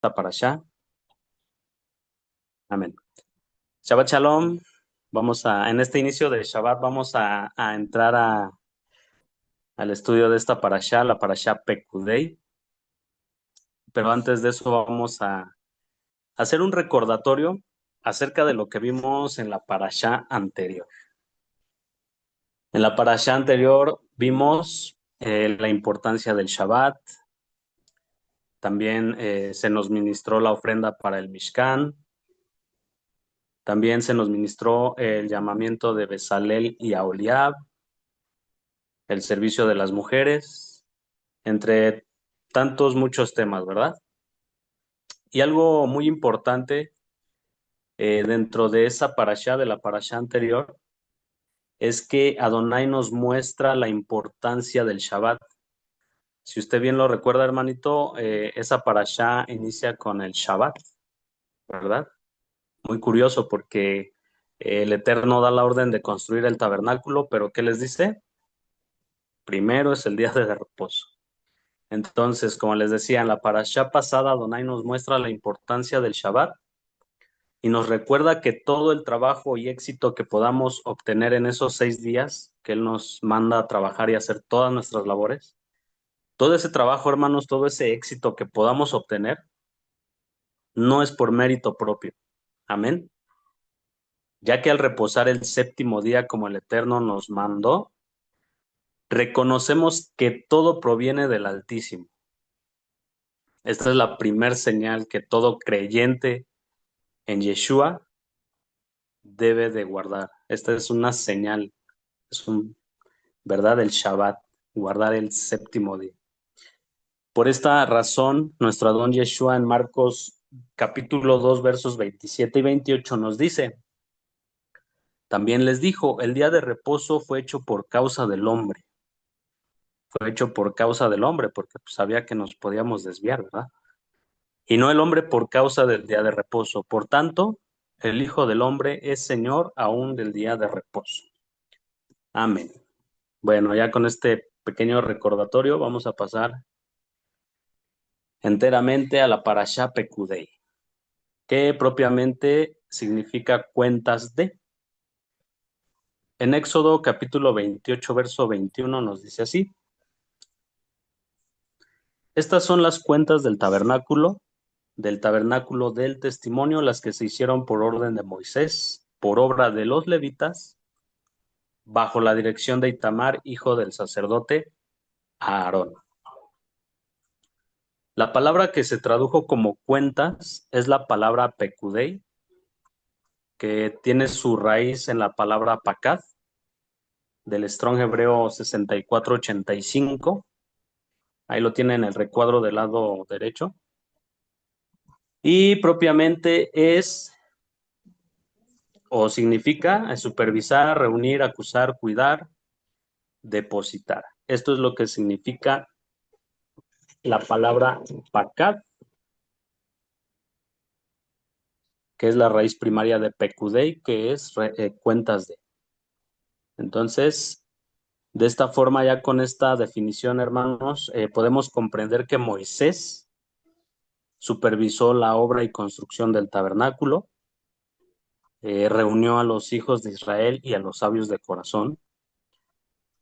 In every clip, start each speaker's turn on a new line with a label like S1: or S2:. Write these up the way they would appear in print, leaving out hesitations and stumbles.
S1: Para allá. Amén. Shabbat Shalom. En este inicio de Shabbat, vamos a entrar al estudio de esta parashá, la parashá Pekudei. Pero antes de eso, vamos a hacer un recordatorio acerca de lo que vimos en la parashá anterior. En la parashá anterior vimos la importancia del Shabbat. También se nos ministró la ofrenda para el Mishkan. También se nos ministró el llamamiento de Bezalel y Aholiab, el servicio de las mujeres, entre tantos muchos temas, ¿verdad? Y algo muy importante dentro de esa parashá, de la parashá anterior, es que Adonai nos muestra la importancia del Shabbat. Si usted bien lo recuerda, hermanito, esa parashá inicia con el Shabbat, ¿verdad? Muy curioso porque el Eterno da la orden de construir el tabernáculo, pero ¿qué les dice? Primero es el día de reposo. Entonces, como les decía, en la parashá pasada, Adonai nos muestra la importancia del Shabbat y nos recuerda que todo el trabajo y éxito que podamos obtener en esos 6 días que Él nos manda a trabajar y hacer todas nuestras labores, todo ese trabajo, hermanos, todo ese éxito que podamos obtener, no es por mérito propio. Amén. Ya que al reposar el séptimo día como el Eterno nos mandó, reconocemos que todo proviene del Altísimo. Esta es la primer señal que todo creyente en Yeshua debe de guardar. Esta es una señal, es un, ¿verdad? El Shabbat, guardar el séptimo día. Por esta razón, nuestro Adón Yeshua en Marcos capítulo 2 versos 27 y 28 nos dice, también les dijo, el día de reposo fue hecho por causa del hombre. Fue hecho por causa del hombre, porque pues, sabía que nos podíamos desviar, ¿verdad? Y no el hombre por causa del día de reposo. Por tanto, el Hijo del Hombre es Señor aún del día de reposo. Amén. Bueno, ya con este pequeño recordatorio vamos a pasar enteramente a la parashá Pekudei, que propiamente significa cuentas de. En Éxodo capítulo 28, verso 21 nos dice así, estas son las cuentas del tabernáculo del testimonio, las que se hicieron por orden de Moisés, por obra de los levitas, bajo la dirección de Itamar, hijo del sacerdote Aarón. La palabra que se tradujo como cuentas es la palabra pekudei, que tiene su raíz en la palabra pakad, del Strong Hebreo 6485. Ahí lo tiene en el recuadro del lado derecho. Y propiamente es o significa supervisar, reunir, acusar, cuidar, depositar. Esto es lo que significa la palabra pakad, que es la raíz primaria de pekudei, que es cuentas de. Entonces, de esta forma, ya con esta definición, hermanos, podemos comprender que Moisés supervisó la obra y construcción del tabernáculo, reunió a los hijos de Israel y a los sabios de corazón,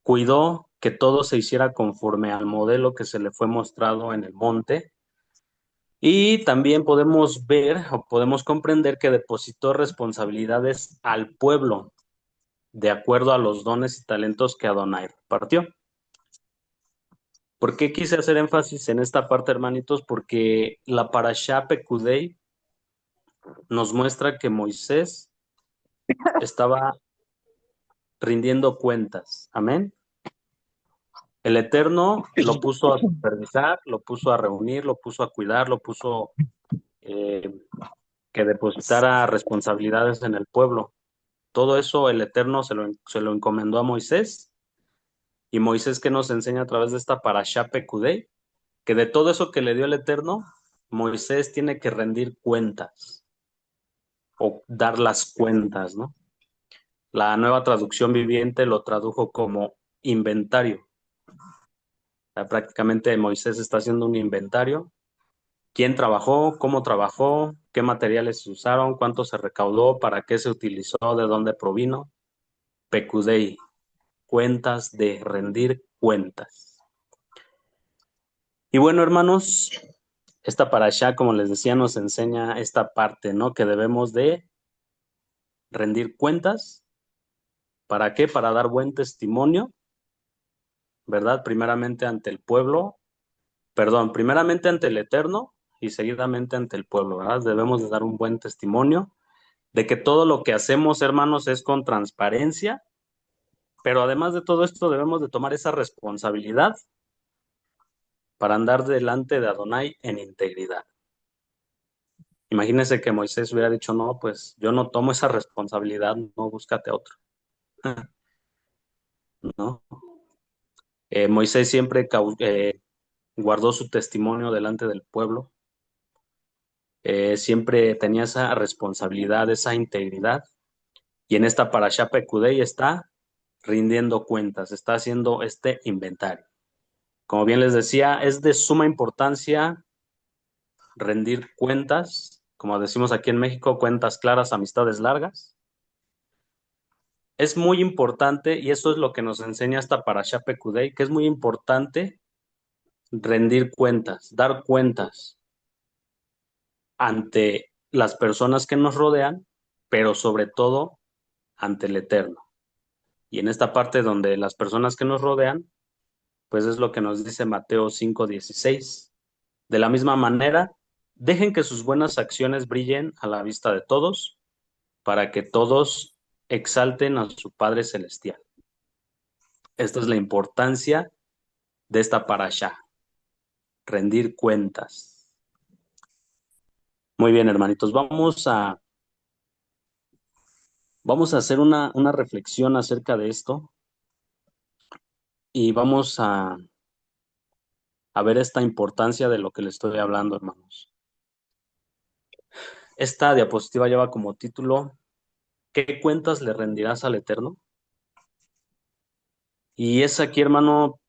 S1: cuidó que todo se hiciera conforme al modelo que se le fue mostrado en el monte, y también podemos ver o podemos comprender que depositó responsabilidades al pueblo de acuerdo a los dones y talentos que Adonai repartió. ¿Por qué quise hacer énfasis en esta parte, hermanitos? Porque la parashá Pekudei nos muestra que Moisés estaba rindiendo cuentas. Amén. El Eterno lo puso a supervisar, lo puso a reunir, lo puso a cuidar, lo puso eh, que depositara responsabilidades en el pueblo. Todo eso el Eterno se lo encomendó a Moisés, y Moisés que nos enseña a través de esta parashá Pekudei, que de todo eso que le dio el Eterno, Moisés tiene que rendir cuentas o dar las cuentas, ¿no? La Nueva Traducción Viviente lo tradujo como inventario. O sea, prácticamente Moisés está haciendo un inventario quién trabajó, qué materiales se usaron, cuánto se recaudó, para qué se utilizó, de dónde provino. Pecudei, cuentas de rendir cuentas. Y bueno, hermanos, esta parashá, como les decía, nos enseña esta parte, ¿no? Que debemos de rendir cuentas. ¿Para qué? Para dar buen testimonio, ¿verdad? Primeramente ante el pueblo, perdón, primeramente ante el Eterno y seguidamente ante el pueblo, ¿verdad? Debemos de dar un buen testimonio de que todo lo que hacemos, hermanos, es con transparencia, pero además de todo esto debemos de tomar esa responsabilidad para andar delante de Adonai en integridad. Imagínense que Moisés hubiera dicho, no, pues yo no tomo esa responsabilidad, no, búscate otro, ¿no? Moisés siempre guardó su testimonio delante del pueblo, siempre tenía esa responsabilidad, esa integridad, y en esta Parashá Pekudei está rindiendo cuentas, está haciendo este inventario. Como bien les decía, es de suma importancia rendir cuentas, como decimos aquí en México, cuentas claras, amistades largas. Es muy importante, y eso es lo que nos enseña esta Parashá Pekudei, que es muy importante rendir cuentas, dar cuentas ante las personas que nos rodean, pero sobre todo ante el Eterno. Y en esta parte donde las personas que nos rodean, pues es lo que nos dice Mateo 5:16. De la misma manera, dejen que sus buenas acciones brillen a la vista de todos, para que todos exalten a su Padre Celestial. Esta es la importancia de esta parashá, rendir cuentas. Muy bien, hermanitos, vamos a hacer una reflexión acerca de esto y vamos a ver esta importancia de lo que le estoy hablando, hermanos. Esta diapositiva lleva como título, ¿qué cuentas le rendirás al Eterno? Y es aquí, hermano,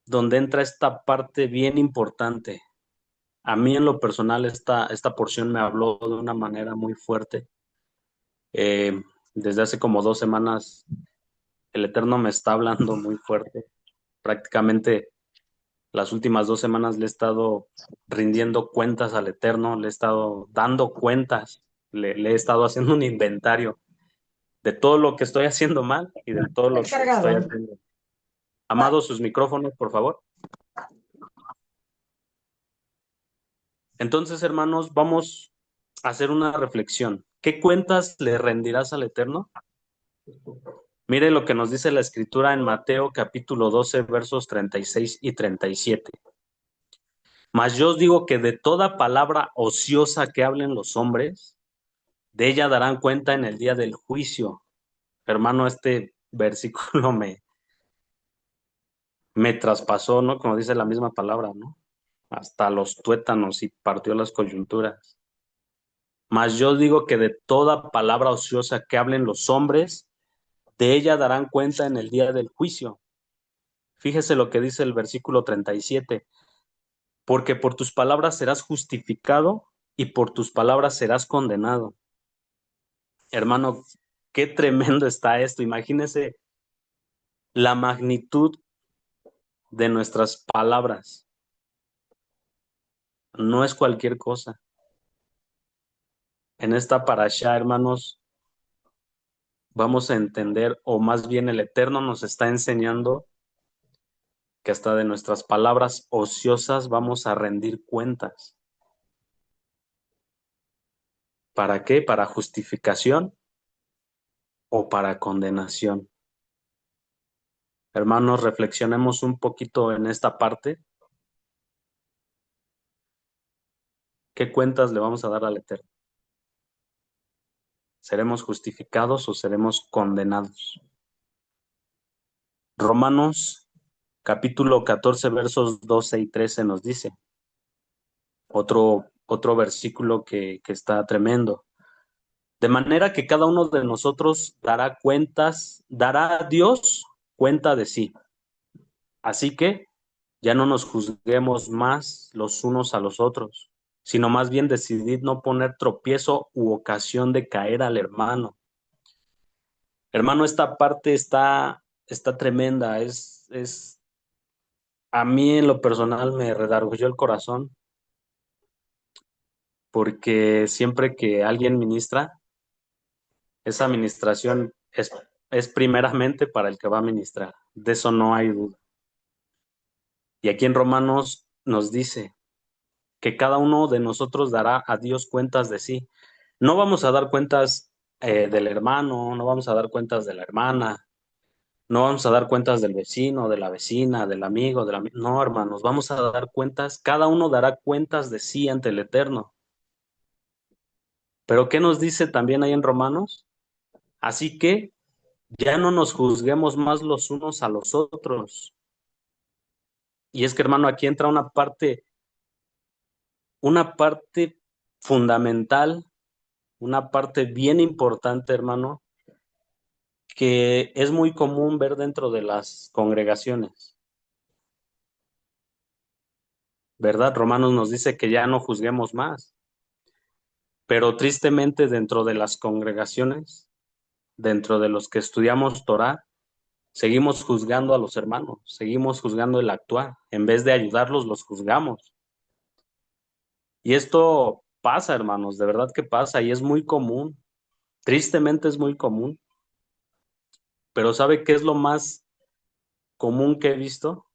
S1: donde entra esta parte bien importante. A mí en lo personal esta porción me habló de una manera muy fuerte. Desde hace como 2 semanas el Eterno me está hablando muy fuerte. Prácticamente las últimas 2 semanas le he estado rindiendo cuentas al Eterno, le he estado dando cuentas, le he estado haciendo un inventario de todo lo que estoy haciendo mal y de todo lo que estoy haciendo. Amado, sus micrófonos, por favor. Entonces, hermanos, vamos a hacer una reflexión. ¿Qué cuentas le rendirás al Eterno? Mire lo que nos dice la Escritura en Mateo capítulo 12, versos 36 y 37. Mas yo os digo que de toda palabra ociosa que hablen los hombres, de ella darán cuenta en el día del juicio. Hermano, este versículo me traspasó, ¿no? Como dice la misma palabra, ¿no? Hasta los tuétanos y partió las coyunturas. Mas yo digo que de toda palabra ociosa que hablen los hombres, de ella darán cuenta en el día del juicio. Fíjese lo que dice el versículo 37. Porque por tus palabras serás justificado y por tus palabras serás condenado. Hermano, qué tremendo está esto. Imagínese la magnitud de nuestras palabras. No es cualquier cosa. En esta parashá, hermanos, vamos a entender, o más bien el Eterno nos está enseñando que hasta de nuestras palabras ociosas vamos a rendir cuentas. ¿Para qué? ¿Para justificación o para condenación? Hermanos, reflexionemos un poquito en esta parte. ¿Qué cuentas le vamos a dar al Eterno? ¿Seremos justificados o seremos condenados? Romanos capítulo 14 versos 12 y 13 nos dice, otro versículo que está tremendo. De manera que cada uno de nosotros dará a Dios cuenta de sí. Así que ya no nos juzguemos más los unos a los otros, sino más bien decidid no poner tropiezo u ocasión de caer al hermano. Hermano, esta parte está tremenda, a mí en lo personal me redarguyó el corazón, porque siempre que alguien ministra, esa administración es primeramente para el que va a ministrar, de eso no hay duda. Y aquí en Romanos nos dice que cada uno de nosotros dará a Dios cuentas de sí. No vamos a dar cuentas del hermano, no vamos a dar cuentas de la hermana, no vamos a dar cuentas del vecino, de la vecina, del amigo, No, hermanos, vamos a dar cuentas, cada uno dará cuentas de sí ante el Eterno. Pero ¿qué nos dice también ahí en Romanos? Así que ya no nos juzguemos más los unos a los otros. Y es que, hermano, aquí entra una parte fundamental, una parte bien importante, hermano, que es muy común ver dentro de las congregaciones, ¿verdad? Romanos nos dice que ya no juzguemos más, pero tristemente dentro de las congregaciones, dentro de los que estudiamos Torah, seguimos juzgando a los hermanos, seguimos juzgando el actuar, en vez de ayudarlos, los juzgamos. Y esto pasa, hermanos, de verdad que pasa y es muy común, tristemente es muy común, pero ¿sabe qué es lo más común que he visto?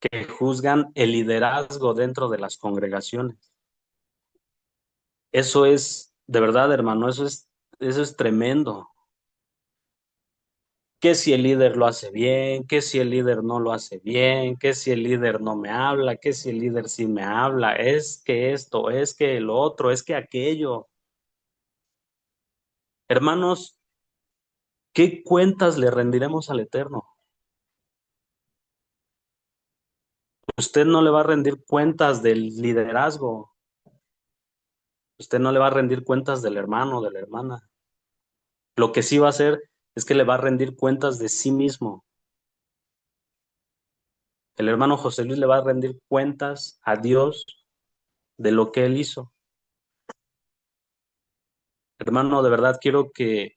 S1: Que juzgan el liderazgo dentro de las congregaciones. Eso es, de verdad, hermano, eso es tremendo. Que si el líder lo hace bien, que si el líder no lo hace bien, que si el líder no me habla, que si el líder sí me habla, es que esto, es que el otro, es que aquello. Hermanos, ¿qué cuentas le rendiremos al Eterno? Usted no le va a rendir cuentas del liderazgo, usted no le va a rendir cuentas del hermano, de la hermana. Lo que sí va a hacer es que le va a rendir cuentas de sí mismo. El hermano José Luis le va a rendir cuentas a Dios de lo que él hizo. Hermano, de verdad quiero que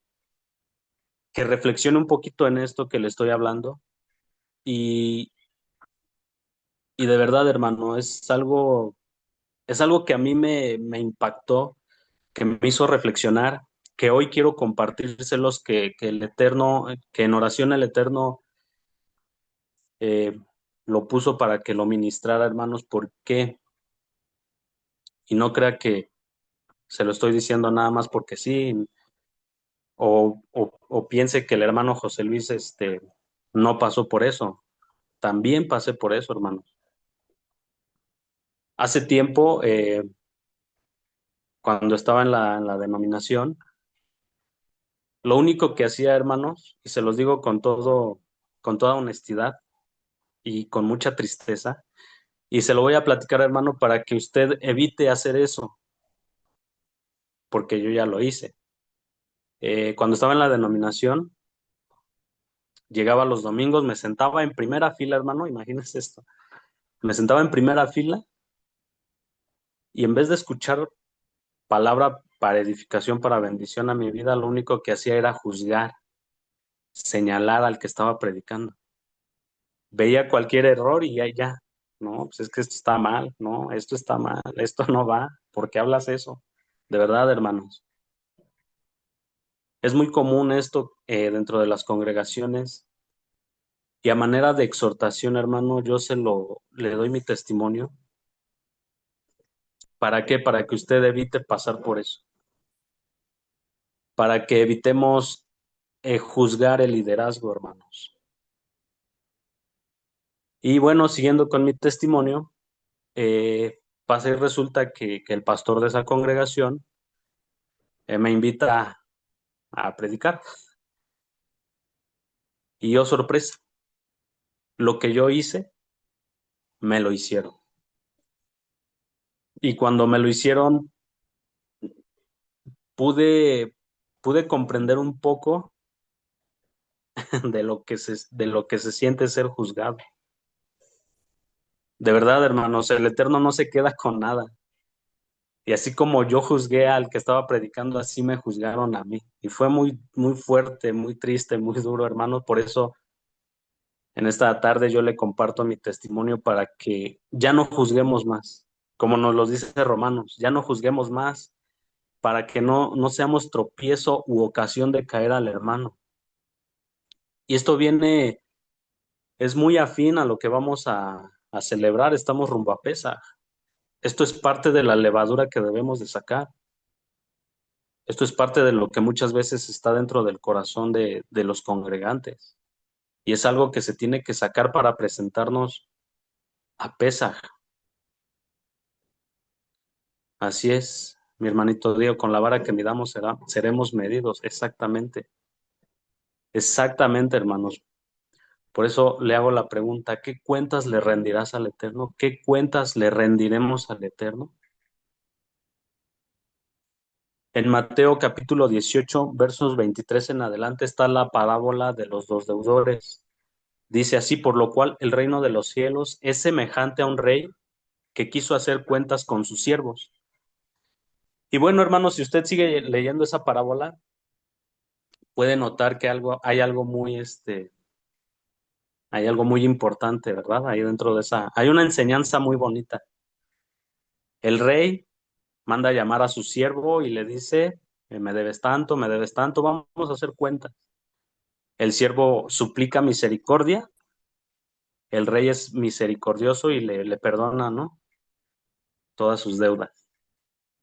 S1: reflexione un poquito en esto que le estoy hablando y, y de verdad, hermano, es algo que a mí me impactó, que me hizo reflexionar, que hoy quiero compartírselos, que el Eterno, que en oración el Eterno eh, lo puso para que lo ministrara, hermanos. ¿Por qué? Y no crea que se lo estoy diciendo nada más porque sí, o piense que el hermano José Luis no pasó por eso. También pasé por eso, hermano. Hace tiempo, cuando estaba en la denominación, lo único que hacía, hermanos, y se los digo con toda honestidad y con mucha tristeza, y se lo voy a platicar, hermano, para que usted evite hacer eso, porque yo ya lo hice. Cuando estaba en la denominación, llegaba los domingos, me sentaba en primera fila, hermano, imagínese esto. Me sentaba en primera fila y en vez de escuchar palabra para edificación, para bendición a mi vida, lo único que hacía era juzgar, señalar al que estaba predicando. Veía cualquier error y ya, no, pues es que esto está mal, no, esto está mal, esto no va, ¿por qué hablas eso? De verdad, hermanos, es muy común esto dentro de las congregaciones y a manera de exhortación, hermano, le doy mi testimonio. ¿Para qué? Para que usted evite pasar por eso, para que evitemos juzgar el liderazgo, hermanos. Y bueno, siguiendo con mi testimonio, pasa y resulta que el pastor de esa congregación me invita a predicar. Y yo, sorpresa, lo que yo hice, me lo hicieron. Y cuando me lo hicieron, pude, pude comprender un poco de lo que se siente ser juzgado. De verdad, hermanos, el Eterno no se queda con nada. Y así como yo juzgué al que estaba predicando, así me juzgaron a mí. Y fue muy, muy fuerte, muy triste, muy duro, hermano. Por eso en esta tarde yo le comparto mi testimonio para que ya no juzguemos más. Como nos lo dice Romanos, ya no juzguemos más para que no seamos tropiezo u ocasión de caer al hermano. Y esto viene, es muy afín a lo que vamos a celebrar. Estamos rumbo a Pesa. Esto es parte de la levadura que debemos de sacar. Esto es parte de lo que muchas veces está dentro del corazón de los congregantes. Y es algo que se tiene que sacar para presentarnos a Pesaj. Así es, mi hermanito Diego, con la vara que midamos seremos medidos. Exactamente. Exactamente, hermanos. Por eso le hago la pregunta, ¿qué cuentas le rendirás al Eterno? ¿Qué cuentas le rendiremos al Eterno? En Mateo capítulo 18, versos 23 en adelante está la parábola de los dos deudores. Dice así, por lo cual el reino de los cielos es semejante a un rey que quiso hacer cuentas con sus siervos. Y bueno, hermanos, si usted sigue leyendo esa parábola, puede notar que hay algo muy importante, ¿verdad? Ahí dentro de esa, hay una enseñanza muy bonita. El rey manda a llamar a su siervo y le dice, me debes tanto, vamos a hacer cuentas. El siervo suplica misericordia, el rey es misericordioso y le perdona, ¿no? Todas sus deudas.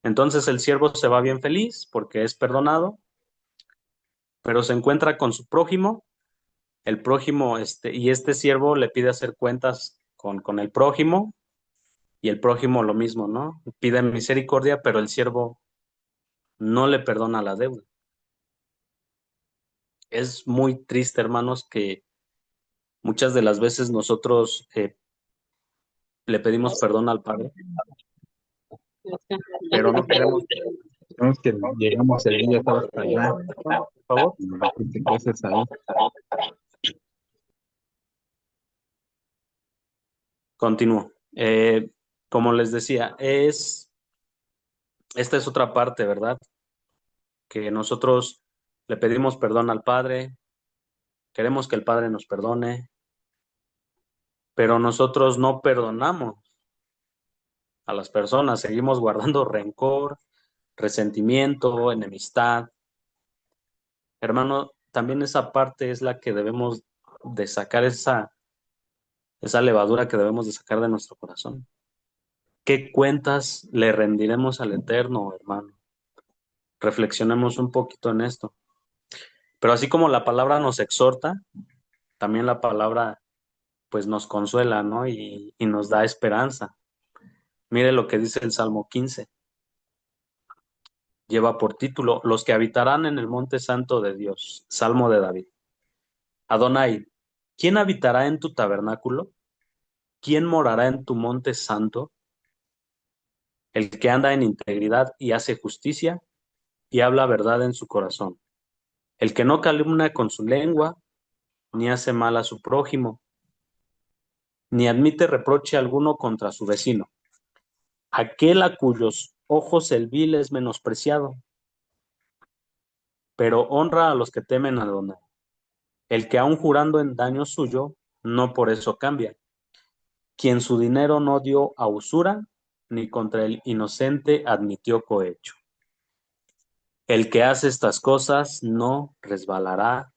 S1: Entonces el siervo se va bien feliz porque es perdonado, pero se encuentra con su prójimo, el prójimo, y este siervo le pide hacer cuentas con el prójimo, y el prójimo lo mismo, ¿no? Pide misericordia, pero el siervo no le perdona la deuda. Es muy triste, hermanos, que muchas de las veces nosotros le pedimos perdón al Padre, pero no queremos.
S2: Tenemos que llegamos el día, estaba hasta allá.
S1: Por favor,
S2: Entonces ahí.
S1: continúo. Como les decía, esta es otra parte, ¿verdad? Que nosotros le pedimos perdón al Padre, queremos que el Padre nos perdone, pero nosotros no perdonamos a las personas, seguimos guardando rencor, resentimiento, enemistad. Hermano, también esa parte es la que debemos de sacar, esa levadura que debemos de sacar de nuestro corazón. ¿Qué cuentas le rendiremos al Eterno, hermano? Reflexionemos un poquito en esto. Pero así como la palabra nos exhorta, también la palabra pues nos consuela, ¿no? Y nos da esperanza. Mire lo que dice el Salmo 15. Lleva por título, Los que habitarán en el monte santo de Dios. Salmo de David. Adonai, ¿quién habitará en tu tabernáculo? ¿Quién morará en tu monte santo? El que anda en integridad y hace justicia y habla verdad en su corazón. El que no calumnia con su lengua, ni hace mal a su prójimo, ni admite reproche alguno contra su vecino. Aquel a cuyos ojos el vil es menospreciado, pero honra a los que temen a Adonai. El que aun jurando en daño suyo, no por eso cambia. Quien su dinero no dio a usura, ni contra el inocente admitió cohecho. El que hace estas cosas no resbalará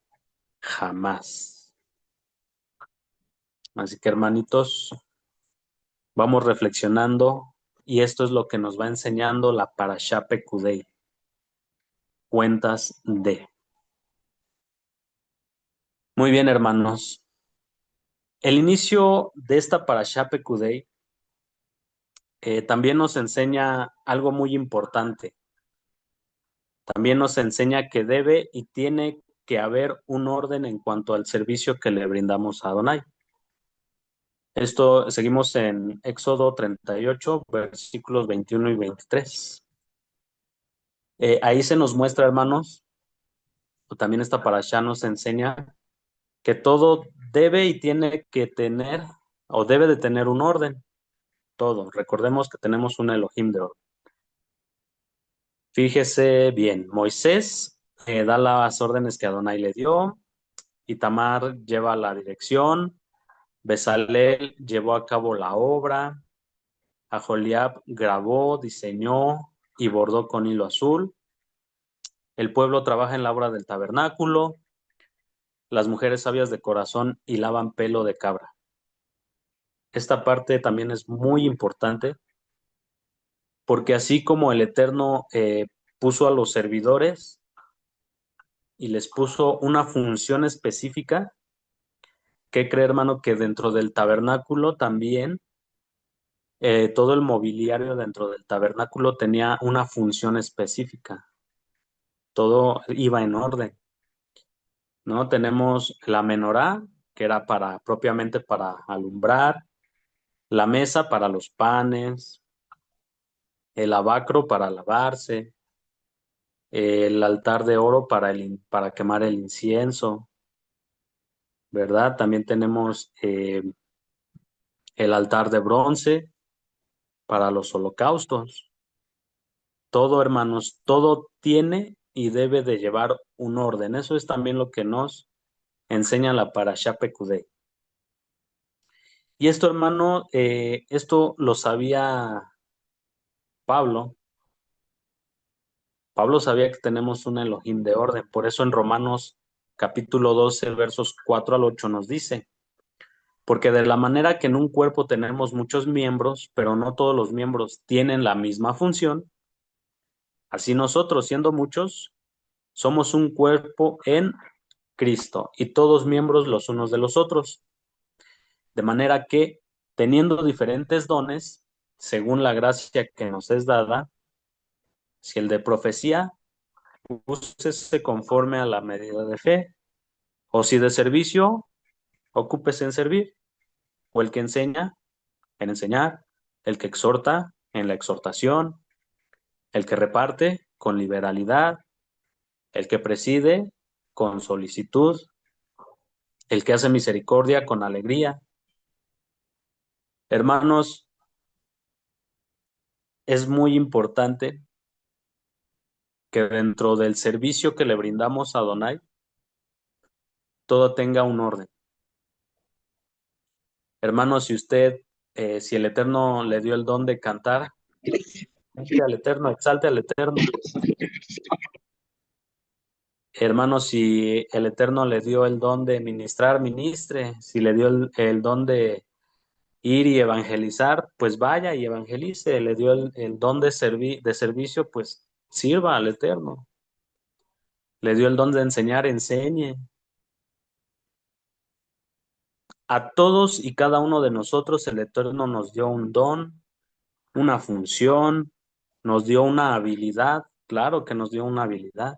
S1: jamás. Así que hermanitos, vamos reflexionando y esto es lo que nos va enseñando la Parashá Pekudei, cuentas de. Muy bien, hermanos. El inicio de esta Parashá Pekudei también nos enseña algo muy importante. También nos enseña que debe y tiene que haber un orden en cuanto al servicio que le brindamos a Adonai. Esto seguimos en Éxodo 38, versículos 21 y 23. Ahí se nos muestra, hermanos, o también esta parashá nos enseña que todo debe y tiene que tener, o debe de tener un orden, todo. Recordemos que tenemos un Elohim de orden. Fíjese bien, Moisés da las órdenes que Adonai le dio, Itamar lleva la dirección, Bezalel llevó a cabo la obra, Aholiab grabó, diseñó y bordó con hilo azul, el pueblo trabaja en la obra del tabernáculo, las mujeres sabias de corazón hilaban pelo de cabra. Esta parte también es muy importante porque así como el Eterno puso a los servidores y les puso una función específica, ¿qué cree, hermano? Que dentro del tabernáculo también todo el mobiliario dentro del tabernáculo tenía una función específica. Todo iba en orden, ¿no? Tenemos la menorá, que era propiamente para alumbrar, la mesa para los panes, el lavacro para lavarse, el altar de oro para quemar el incienso, ¿verdad? También tenemos el altar de bronce para los holocaustos. Todo, hermanos, todo tiene y debe de llevar un orden. Eso es también lo que nos enseña la Parashá Pekudei. Y esto, hermano, esto lo sabía Pablo. Pablo sabía que tenemos un Elohim de orden. Por eso en Romanos capítulo 12, versos 4 al 8 nos dice, porque de la manera que en un cuerpo tenemos muchos miembros, pero no todos los miembros tienen la misma función, así nosotros, siendo muchos, somos un cuerpo en Cristo y todos miembros los unos de los otros. De manera que, teniendo diferentes dones, según la gracia que nos es dada, si el de profecía, úsese conforme a la medida de fe, o si de servicio, ocúpese en servir, o el que enseña, en enseñar, el que exhorta, en la exhortación, el que reparte, con liberalidad, el que preside, con solicitud, el que hace misericordia, con alegría. Hermanos, es muy importante que dentro del servicio que le brindamos a Adonai, todo tenga un orden. Hermanos, si el Eterno le dio el don de cantar, cante al Eterno, exalte al Eterno. Hermanos, si el Eterno le dio el don de ministrar, ministre. Si le dio el don de ir y evangelizar, pues vaya y evangelice. Le dio el don de servicio, pues sirva al Eterno. Le dio el don de enseñar, enseñe. A todos y cada uno de nosotros el Eterno nos dio un don, una función, nos dio una habilidad. Claro que nos dio una habilidad.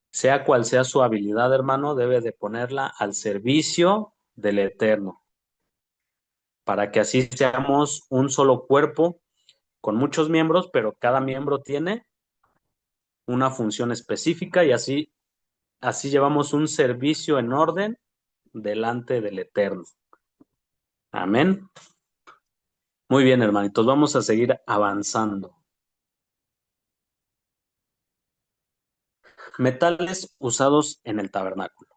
S1: Sea cual sea su habilidad, hermano, debe de ponerla al servicio del Eterno, para que así seamos un solo cuerpo con muchos miembros, pero cada miembro tiene una función específica y así llevamos un servicio en orden delante del Eterno. Amén. Muy bien, hermanitos, vamos a seguir avanzando. Metales usados en el tabernáculo.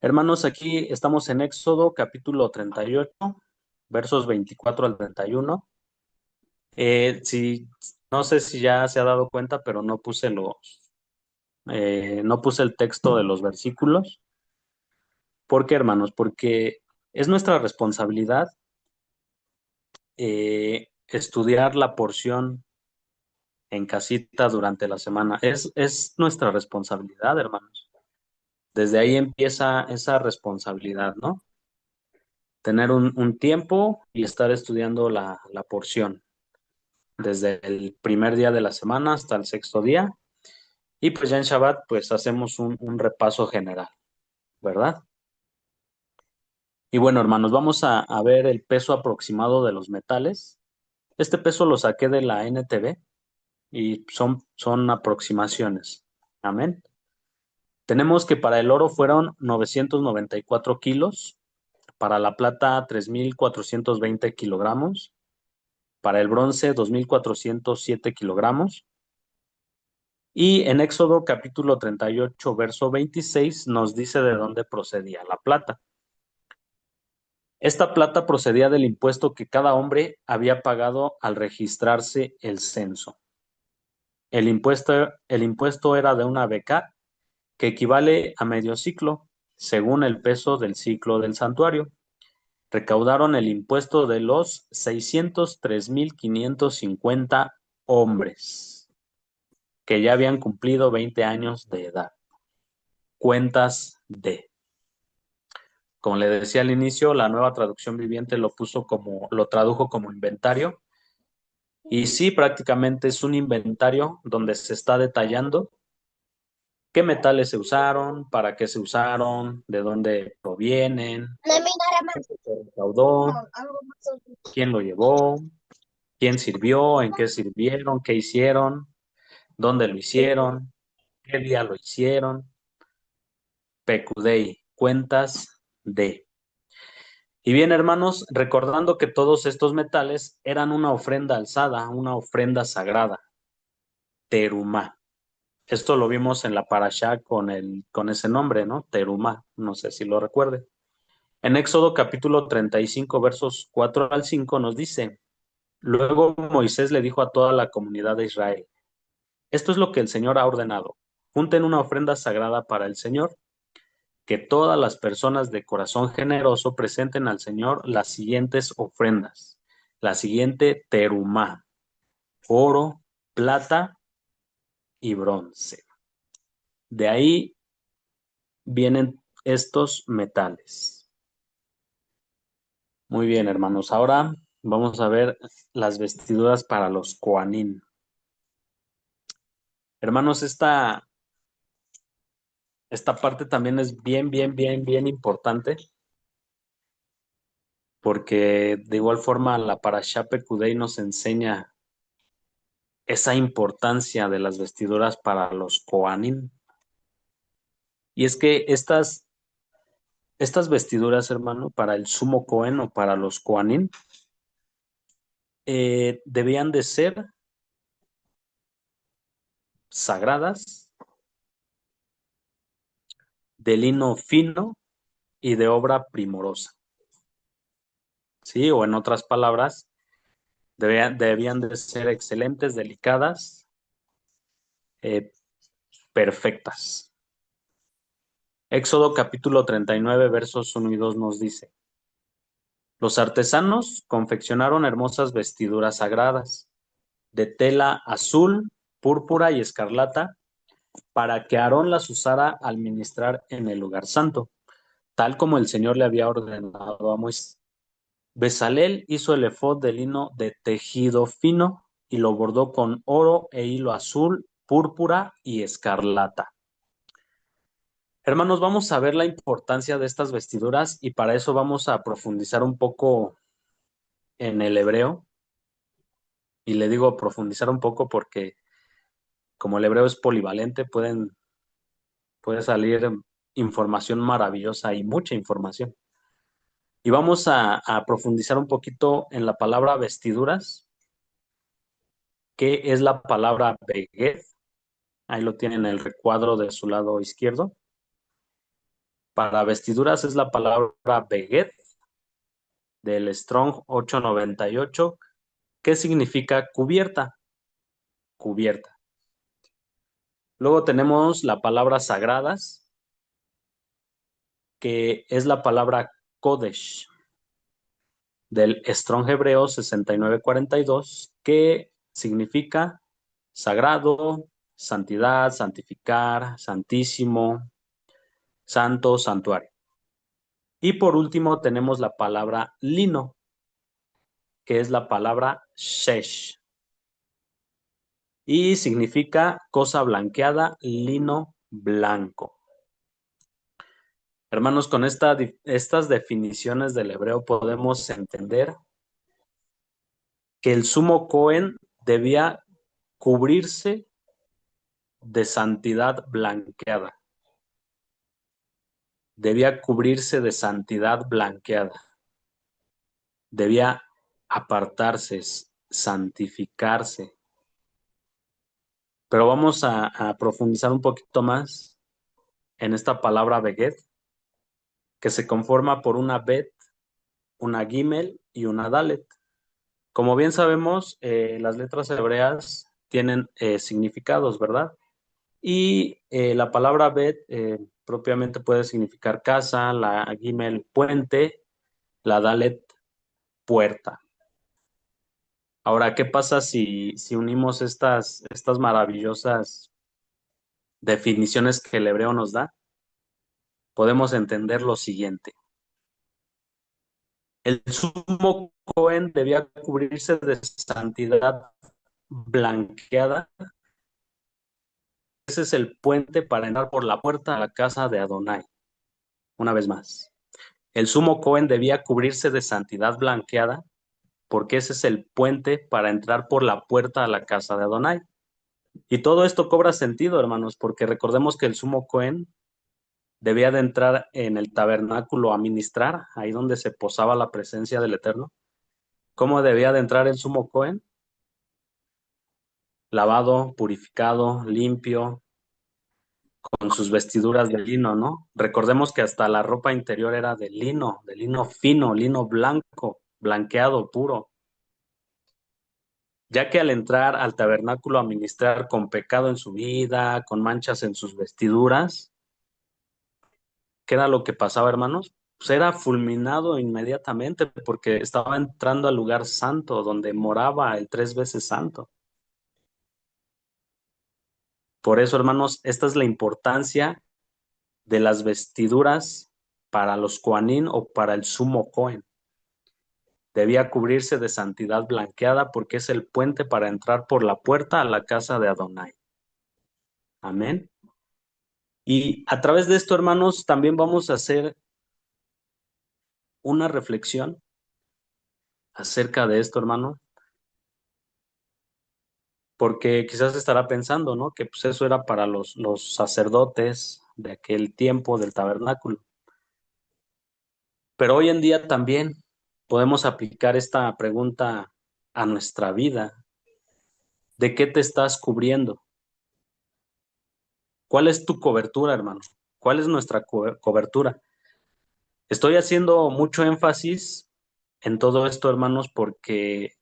S1: Hermanos, aquí estamos en Éxodo capítulo 38, versos 24 al 31. Si, no sé si ya se ha dado cuenta, pero no puse el texto de los versículos. ¿Por qué, hermanos? Porque es nuestra responsabilidad estudiar la porción en casita durante la semana. Es nuestra responsabilidad, hermanos. Desde ahí empieza esa responsabilidad, ¿no? Tener un tiempo y estar estudiando la porción, desde el primer día de la semana hasta el sexto día. Y pues ya en Shabbat, pues hacemos un repaso general, ¿verdad? Y bueno, hermanos, vamos a ver el peso aproximado de los metales. Este peso lo saqué de la NTV y son aproximaciones. Amén. Tenemos que para el oro fueron 994 kilos, para la plata 3.420 kilogramos, Para el bronce, 2.407 kilogramos. Y en Éxodo capítulo 38, verso 26, nos dice de dónde procedía la plata. Esta plata procedía del impuesto que cada hombre había pagado al registrarse el censo. El impuesto era de una beca que equivale a medio ciclo, según el peso del ciclo del santuario. Recaudaron el impuesto de los 603.550 hombres que ya habían cumplido 20 años de edad. Cuentas de. Como le decía al inicio, la nueva traducción viviente lo tradujo como inventario. Y sí, prácticamente es un inventario donde se está detallando qué metales se usaron, para qué se usaron, de dónde provienen, qué se recaudó, quién lo llevó, quién sirvió, en qué sirvieron, qué hicieron, dónde lo hicieron, qué día lo hicieron. Pecudei, cuentas de. Y bien, hermanos, recordando que todos estos metales eran una ofrenda alzada, una ofrenda sagrada, terumá. Esto lo vimos en la parashá con ese nombre, ¿no? Terumá, no sé si lo recuerde. En Éxodo capítulo 35, versos 4 al 5 nos dice, luego Moisés le dijo a toda la comunidad de Israel, esto es lo que el Señor ha ordenado, junten una ofrenda sagrada para el Señor, que todas las personas de corazón generoso presenten al Señor las siguientes ofrendas, la siguiente terumá, oro, plata y bronce. De ahí vienen estos metales. Muy bien, hermanos. Ahora vamos a ver las vestiduras para los Kohanim. Hermanos, esta parte también es bien, bien, bien, bien importante, porque de igual forma la Parashá Pekudei nos enseña esa importancia de las vestiduras para los Kohanim. Y es que estas vestiduras, hermano, para el sumo Cohen o para los Kohanim, debían de ser sagradas, de lino fino y de obra primorosa. ¿Sí? O en otras palabras, debían de ser excelentes, delicadas, eh, perfectas. Éxodo capítulo 39, versos 1 y 2 nos dice, los artesanos confeccionaron hermosas vestiduras sagradas de tela azul, púrpura y escarlata para que Aarón las usara al ministrar en el lugar santo, tal como el Señor le había ordenado a Moisés. Bezalel hizo el efod de lino de tejido fino y lo bordó con oro e hilo azul, púrpura y escarlata. Hermanos, vamos a ver la importancia de estas vestiduras y para eso vamos a profundizar un poco en el hebreo. Y le digo profundizar un poco porque como el hebreo es polivalente, puede salir información maravillosa y mucha información. Y vamos a profundizar un poquito en la palabra vestiduras, que es la palabra beged. Ahí lo tienen en el recuadro de su lado izquierdo. Para vestiduras es la palabra beged del Strong 898, que significa cubierta, cubierta. Luego tenemos la palabra sagradas, que es la palabra Kodesh, del Strong Hebreo 6942, que significa sagrado, santidad, santificar, santísimo, santo, santuario. Y por último tenemos la palabra lino, que es la palabra shesh, y significa cosa blanqueada, lino blanco. Hermanos, con estas definiciones del hebreo podemos entender que el sumo Cohen debía cubrirse de santidad blanqueada. Debía cubrirse de santidad blanqueada. Debía apartarse, santificarse. Pero vamos a profundizar un poquito más en esta palabra Beged, que se conforma por una Bet, una Gimel y una Dalet. Como bien sabemos, las letras hebreas tienen significados, ¿verdad? Y la palabra Bet propiamente puede significar casa, la Gimel puente, la Dalet puerta. Ahora, ¿qué pasa si unimos estas maravillosas definiciones que el hebreo nos da? Podemos entender lo siguiente. El sumo Cohen debía cubrirse de santidad blanqueada. Ese es el puente para entrar por la puerta a la casa de Adonai. Una vez más. El sumo Cohen debía cubrirse de santidad blanqueada porque ese es el puente para entrar por la puerta a la casa de Adonai. Y todo esto cobra sentido, hermanos, porque recordemos que el sumo Cohen debía de entrar en el tabernáculo a ministrar, ahí donde se posaba la presencia del Eterno. ¿Cómo debía de entrar el sumo Cohen? Lavado, purificado, limpio, con sus vestiduras de lino, ¿no? Recordemos que hasta la ropa interior era de lino fino, lino blanco, blanqueado, puro, ya que al entrar al tabernáculo a ministrar con pecado en su vida, con manchas en sus vestiduras, ¿qué era lo que pasaba, hermanos? Pues era fulminado inmediatamente porque estaba entrando al lugar santo, donde moraba el tres veces santo. Por eso, hermanos, esta es la importancia de las vestiduras para los Kohanim o para el sumo Cohen. Debía cubrirse de santidad blanqueada porque es el puente para entrar por la puerta a la casa de Adonai. Amén. Y a través de esto, hermanos, también vamos a hacer una reflexión acerca de esto, hermano, porque quizás estará pensando, ¿no? Que pues eso era para los sacerdotes de aquel tiempo del tabernáculo. Pero hoy en día también podemos aplicar esta pregunta a nuestra vida. ¿De qué te estás cubriendo? ¿Cuál es tu cobertura, hermano? ¿Cuál es nuestra cobertura? Estoy haciendo mucho énfasis en todo esto, hermanos, porque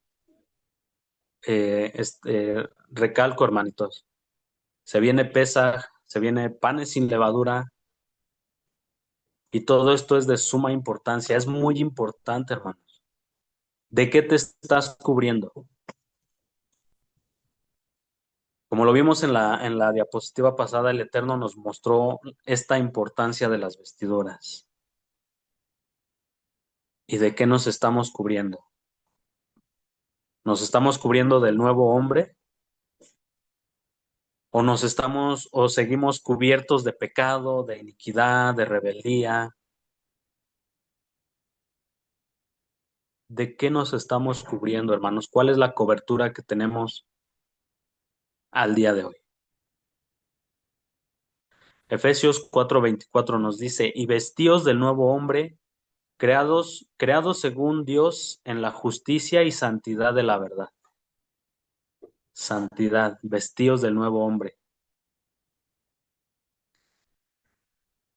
S1: recalco, hermanitos, se viene Pesaj, se viene panes sin levadura, y todo esto es de suma importancia, es muy importante, hermanos. ¿De qué te estás cubriendo? Como lo vimos en la diapositiva pasada, el Eterno nos mostró esta importancia de las vestiduras. ¿Y de qué nos estamos cubriendo? ¿Nos estamos cubriendo del nuevo hombre? ¿O nos estamos o seguimos cubiertos de pecado, de iniquidad, de rebeldía? ¿De qué nos estamos cubriendo, hermanos? ¿Cuál es la cobertura que tenemos al día de hoy? Efesios 4:24 nos dice, y vestíos del nuevo hombre, creados según Dios en la justicia y santidad de la verdad. Santidad, vestíos del nuevo hombre.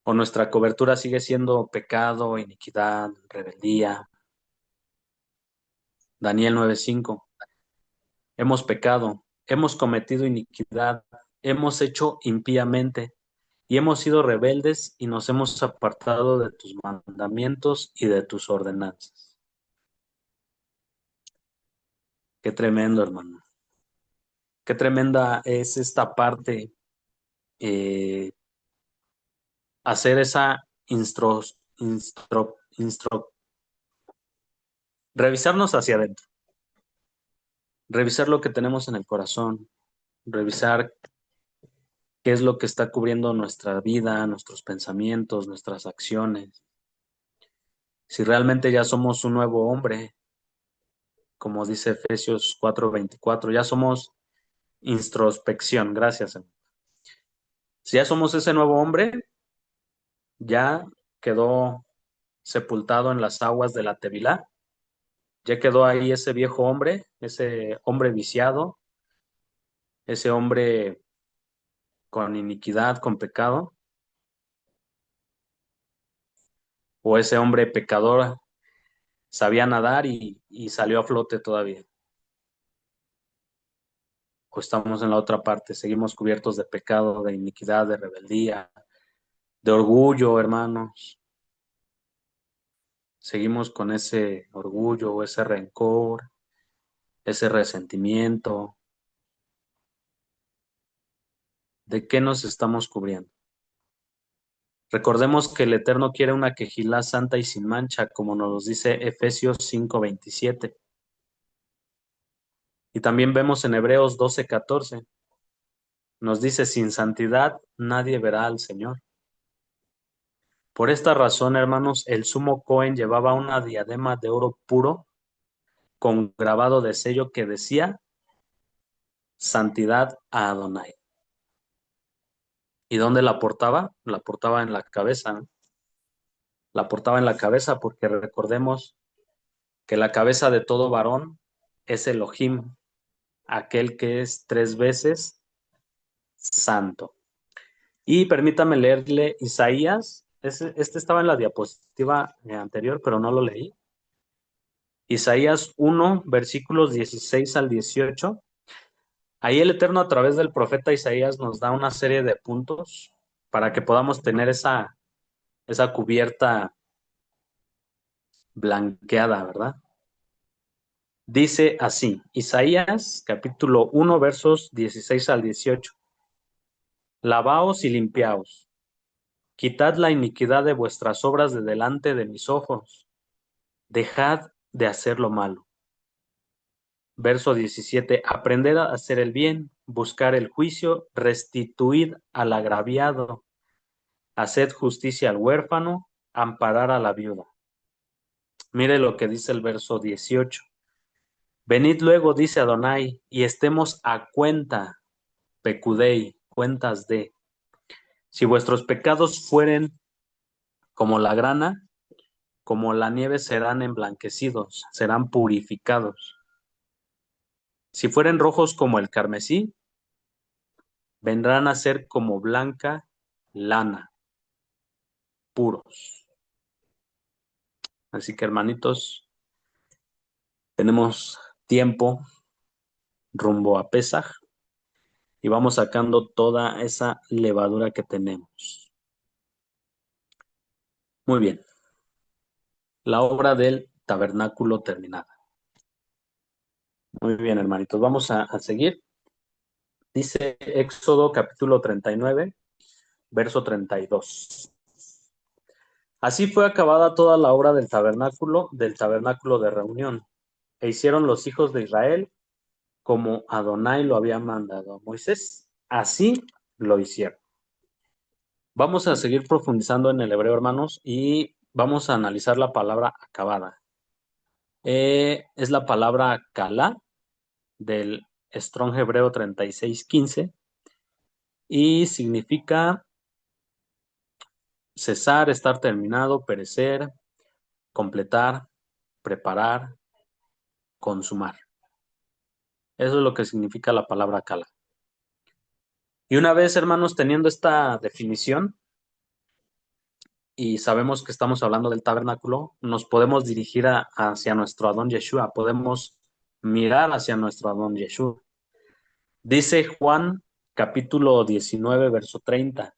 S1: O nuestra cobertura sigue siendo pecado, iniquidad, rebeldía. Daniel 9:5. Hemos pecado, hemos cometido iniquidad, hemos hecho impíamente y hemos sido rebeldes y nos hemos apartado de tus mandamientos y de tus ordenanzas. Qué tremendo, hermano. Qué tremenda es esta parte, eh, hacer esa revisarnos hacia adentro, revisar lo que tenemos en el corazón, revisar qué es lo que está cubriendo nuestra vida, nuestros pensamientos, nuestras acciones. Si realmente ya somos un nuevo hombre, como dice Efesios 4:24, ya somos introspección, gracias. Si ya somos ese nuevo hombre, ya quedó sepultado en las aguas de la Tevilá, Ya quedó ahí ese viejo hombre, ese hombre viciado, ese hombre con iniquidad, con pecado, o ese hombre pecador sabía nadar y salió a flote todavía. O estamos en la otra parte, seguimos cubiertos de pecado, de iniquidad, de rebeldía, de orgullo, hermanos. Seguimos con ese orgullo, ese rencor, ese resentimiento. ¿De qué nos estamos cubriendo? Recordemos que el Eterno quiere una quejilá santa y sin mancha, como nos dice Efesios 5:27. Y también vemos en Hebreos 12:14. Nos dice, sin santidad nadie verá al Señor. Por esta razón, hermanos, el sumo Cohen llevaba una diadema de oro puro con grabado de sello que decía, santidad a Adonai. ¿Y dónde la portaba? La portaba en la cabeza, ¿no? La portaba en la cabeza porque recordemos que la cabeza de todo varón es Elohim, aquel que es 3 veces santo. Y permítame leerle Isaías. Este estaba en la diapositiva anterior, pero no lo leí. Isaías 1, versículos 16 al 18. Ahí el Eterno a través del profeta Isaías nos da una serie de puntos para que podamos tener esa cubierta blanqueada, ¿verdad? Dice así, Isaías capítulo 1 versos 16 al 18. Lavaos y limpiaos, quitad la iniquidad de vuestras obras de delante de mis ojos, dejad de hacer lo malo. Verso 17, aprended a hacer el bien, buscar el juicio, restituid al agraviado, haced justicia al huérfano, amparar a la viuda. Mire lo que dice el verso 18. Venid luego, dice Adonai, y estemos a cuenta, pecudei, cuentas de. Si vuestros pecados fueren como la grana, como la nieve serán emblanquecidos, serán purificados. Si fueren rojos como el carmesí, vendrán a ser como blanca lana, puros. Así que hermanitos, tenemos tiempo rumbo a Pesaj y vamos sacando toda esa levadura que tenemos. Muy bien, la obra del tabernáculo terminada. Muy bien, hermanitos, vamos a seguir. Dice Éxodo capítulo 39, verso 32. Así fue acabada toda la obra del tabernáculo de reunión, e hicieron los hijos de Israel como Adonai lo había mandado a Moisés. Así lo hicieron. Vamos a seguir profundizando en el hebreo, hermanos, y vamos a analizar la palabra acabada. Es la palabra kalá del Strong Hebreo 3615 y significa cesar, estar terminado, perecer, completar, preparar, consumar. Eso es lo que significa la palabra kalá. Y una vez, hermanos, teniendo esta definición, y sabemos que estamos hablando del tabernáculo, nos podemos dirigir hacia nuestro Adón Yeshua, podemos mirar hacia nuestro Adón Yeshua. Dice Juan capítulo 19, verso 30,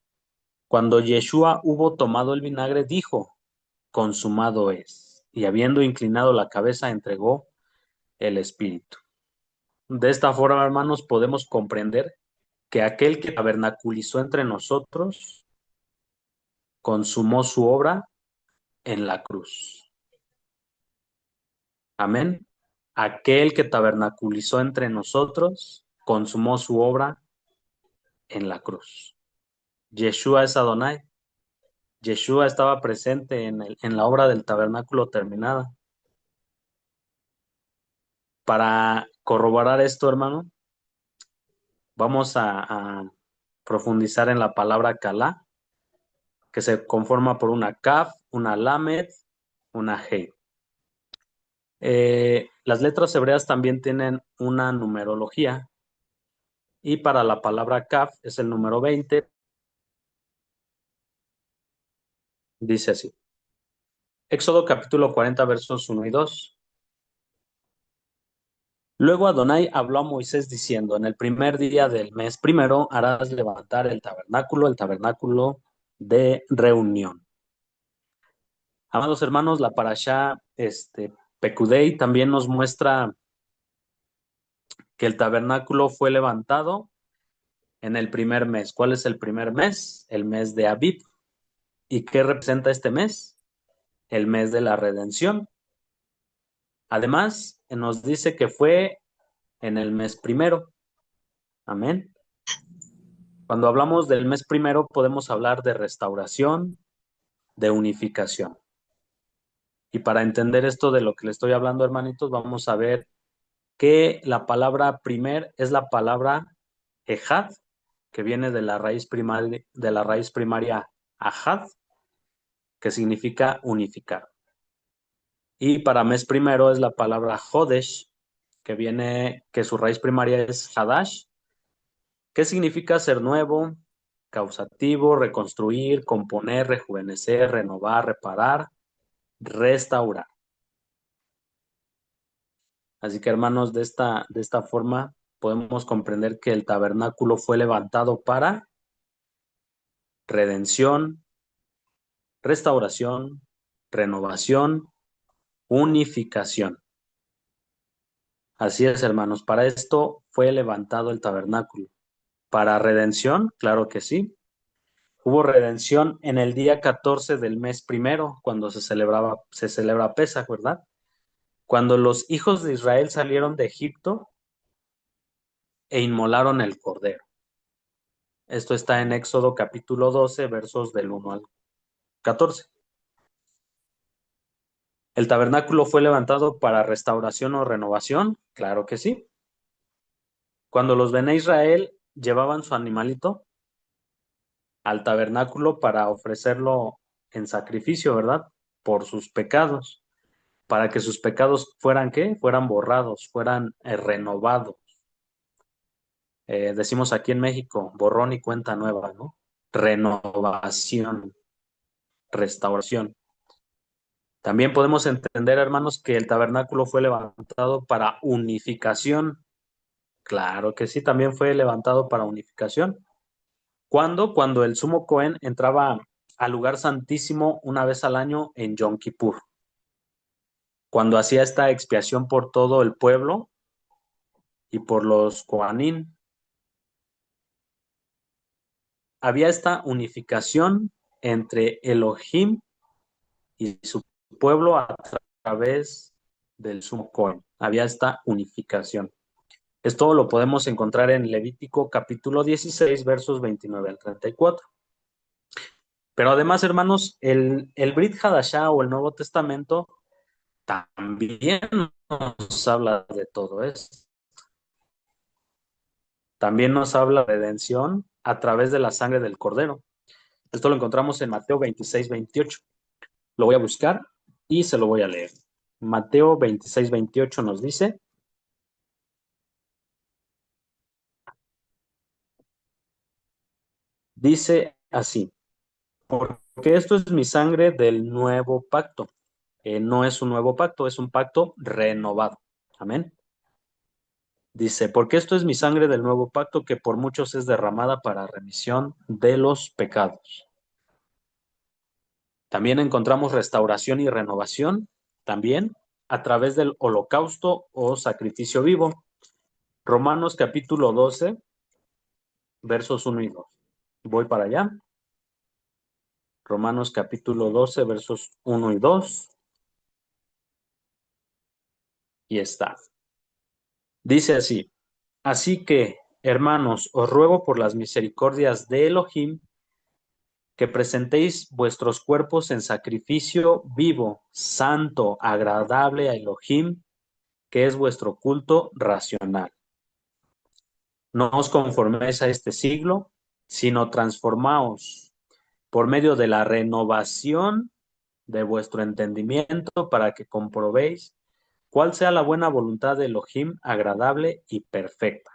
S1: cuando Yeshua hubo tomado el vinagre, dijo, consumado es, y habiendo inclinado la cabeza, entregó el Espíritu. De esta forma, hermanos, podemos comprender que aquel que tabernaculizó entre nosotros consumó su obra en la cruz. Amén. Aquel que tabernaculizó entre nosotros consumó su obra en la cruz. Yeshua es Adonai. Yeshua estaba presente en la obra del tabernáculo terminada. Para corroborar esto, hermano, vamos a profundizar en la palabra Kalá, que se conforma por una Kaf, una Lamed, una He. Las letras hebreas también tienen una numerología y para la palabra kaf es el número 20. Dice así. Éxodo capítulo 40 versos 1 y 2. Luego Adonai habló a Moisés diciendo, en el primer día del mes primero harás levantar el tabernáculo de reunión. Amados hermanos, la parashá Pekudei también nos muestra que el tabernáculo fue levantado en el primer mes. ¿Cuál es el primer mes? El mes de Abib. ¿Y qué representa este mes? El mes de la redención. Además, nos dice que fue en el mes primero. Amén. Cuando hablamos del mes primero, podemos hablar de restauración, de unificación. Y para entender esto de lo que le estoy hablando, hermanitos, vamos a ver que la palabra primer es la palabra ejad, que viene de la raíz primaria ahad, que significa unificar. Y para mes primero es la palabra Hodesh, que su raíz primaria es Hadash, que significa ser nuevo, causativo, reconstruir, componer, rejuvenecer, renovar, reparar, restaurar. Así que hermanos, de esta forma podemos comprender que el tabernáculo fue levantado para redención, restauración, renovación, unificación. Así es, hermanos, para esto fue levantado el tabernáculo. Para redención, claro que sí. Hubo redención en el día 14 del mes primero, cuando se celebra Pesaj, ¿verdad? Cuando los hijos de Israel salieron de Egipto e inmolaron el cordero. Esto está en Éxodo capítulo 12, versos del 1 al 14. ¿El tabernáculo fue levantado para restauración o renovación? Claro que sí. Cuando los Bene Israel llevaban su animalito al tabernáculo para ofrecerlo en sacrificio, ¿verdad? Por sus pecados, para que sus pecados fueran, ¿qué? Fueran borrados, fueran renovados. Decimos aquí en México, borrón y cuenta nueva, ¿no? Renovación, restauración. También podemos entender, hermanos, que el tabernáculo fue levantado para unificación. Claro que sí, también fue levantado para unificación. ¿Cuándo? Cuando el sumo Cohen entraba al lugar santísimo una vez al año en Yom Kippur. Cuando hacía esta expiación por todo el pueblo y por los Kohanim, había esta unificación entre Elohim y su pueblo a través del sumo Cohen. Había esta unificación. Esto lo podemos encontrar en Levítico capítulo 16, versos 29 al 34. Pero además, hermanos, el Brit Hadashah o el Nuevo Testamento también nos habla de todo esto. También nos habla de redención a través de la sangre del Cordero. Esto lo encontramos en Mateo 26, 28. Lo voy a buscar y se lo voy a leer. Mateo 26, 28 nos dice así, porque esto es mi sangre del nuevo pacto. No es un nuevo pacto, es un pacto renovado. Amén. Dice, porque esto es mi sangre del nuevo pacto que por muchos es derramada para remisión de los pecados. También encontramos restauración y renovación, también a través del holocausto o sacrificio vivo. Romanos capítulo 12, versos 1 y 2. Voy para allá. Romanos capítulo 12, versos 1 y 2. Y está. Dice así, así que, hermanos, os ruego por las misericordias de Elohim, que presentéis vuestros cuerpos en sacrificio vivo, santo, agradable a Elohim, que es vuestro culto racional. No os conforméis a este siglo, sino transformaos por medio de la renovación de vuestro entendimiento para que comprobéis cuál sea la buena voluntad de Elohim, agradable y perfecta.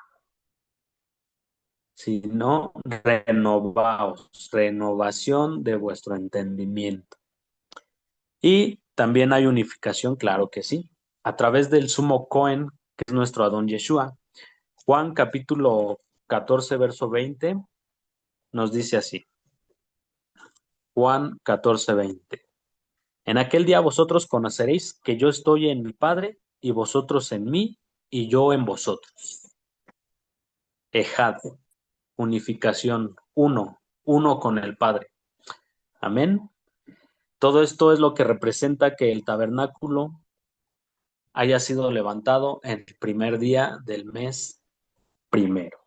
S1: Si no, renovaos, renovación de vuestro entendimiento. Y también hay unificación, claro que sí, a través del sumo Cohen, que es nuestro Adón Yeshua. Juan capítulo 14, verso 20, nos dice así. Juan 14, 20. En aquel día vosotros conoceréis que yo estoy en mi Padre, y vosotros en mí, y yo en vosotros. Ejad, unificación, uno con el Padre. Amén. Todo esto es lo que representa que el tabernáculo haya sido levantado en el primer día del mes primero.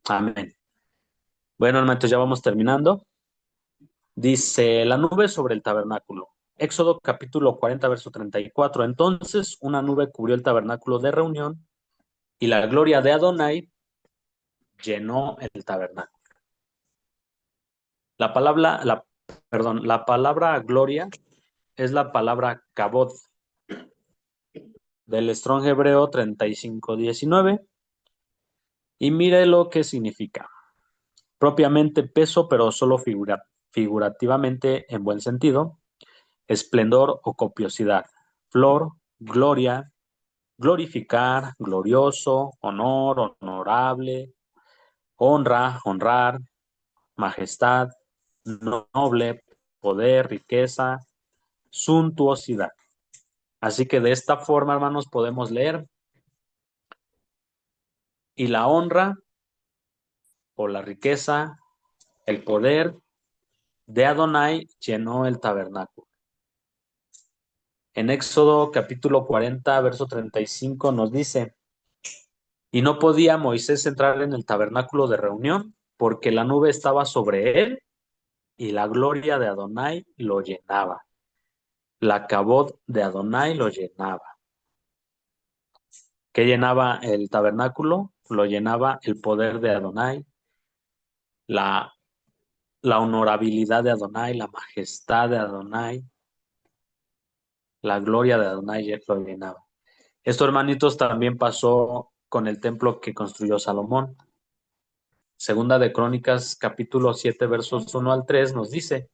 S1: Amén. Bueno, hermanos, ya vamos terminando. Dice, la nube sobre el tabernáculo. Éxodo capítulo 40, verso 34. Entonces una nube cubrió el tabernáculo de reunión y la gloria de Adonai llenó el tabernáculo. La palabra gloria es la palabra kabod del Strong Hebreo 3519 y mire lo que significa. Propiamente peso, pero solo figurativamente en buen sentido, esplendor o copiosidad, flor, gloria, glorificar, glorioso, honor, honorable, honra, honrar, majestad, noble, poder, riqueza, suntuosidad. Así que de esta forma, hermanos, podemos leer, y la honra o la riqueza, el poder de Adonai llenó el tabernáculo. En Éxodo capítulo 40, verso 35 nos dice, y no podía Moisés entrar en el tabernáculo de reunión porque la nube estaba sobre él y la gloria de Adonai lo llenaba. La cabod de Adonai lo llenaba. ¿Qué llenaba el tabernáculo? Lo llenaba el poder de Adonai, la, la honorabilidad de Adonai, la majestad de Adonai, la gloria de Adonai lo llenaba. Esto, hermanitos, también pasó con el templo que construyó Salomón. Segunda de Crónicas, capítulo 7, versos 1 al 3, nos dice,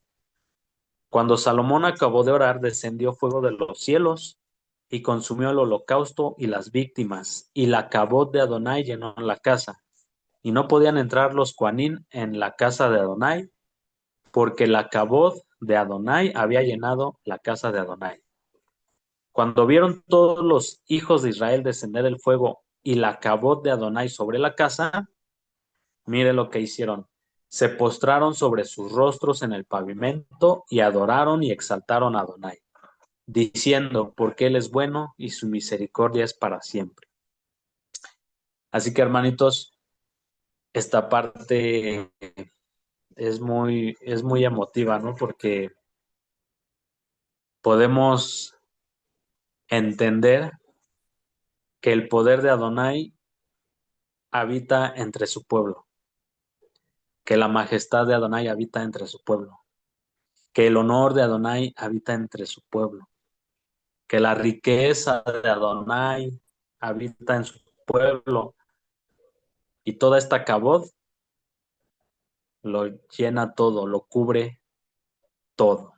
S1: cuando Salomón acabó de orar, descendió fuego de los cielos y consumió el holocausto y las víctimas, y la cabot de Adonai llenó la casa. Y no podían entrar los Coanín en la casa de Adonai, porque la cabot de Adonai había llenado la casa de Adonai. Cuando vieron todos los hijos de Israel descender el fuego y la cabot de Adonai sobre la casa, mire lo que hicieron. Se postraron sobre sus rostros en el pavimento y adoraron y exaltaron a Adonai, diciendo, porque Él es bueno y su misericordia es para siempre. Así que, hermanitos, esta parte es muy emotiva, ¿no? Porque podemos entender que el poder de Adonai habita entre su pueblo, que la majestad de Adonai habita entre su pueblo, que el honor de Adonai habita entre su pueblo, que la riqueza de Adonai habita en su pueblo y toda esta cabod lo llena todo, lo cubre todo.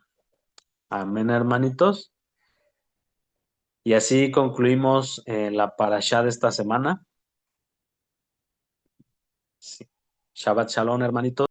S1: Amén, hermanitos. Y así concluimos la parashá de esta semana. Sí. Shabbat Shalom, hermanitos.